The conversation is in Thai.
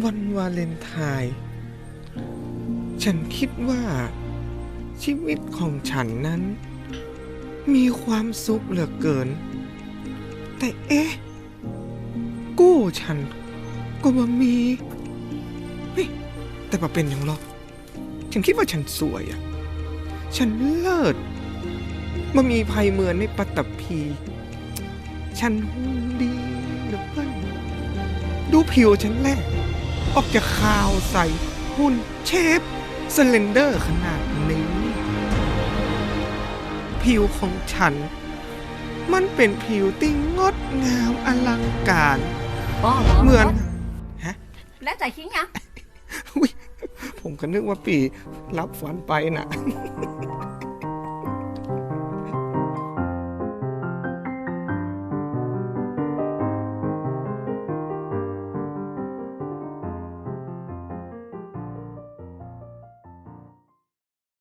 วันวาเลนไทน์ฉันคิดว่าชีวิตของฉันนั้นมีความสุขเหลือเกินแต่กู้ฉันก็บ่มีเฮ้ยแต่มาเป็นอย่างหรอกฉันคิดว่าฉันสวยอ่ะฉันเลิศมามีภัยเหมือนในปัตตภีฉันหุ่นดีเหลือเกินดูผิวฉันแรกออกจะขาวใสหุ่นเชฟสเลนเดอร์ขนาดนี้ผิวของฉันมันเป็นผิวที่งดงามอลังการเหมือนฮะ แล้วใจคิงยัง อุ๊ยผมก็นึกว่าปีรับฝันไปน่ะ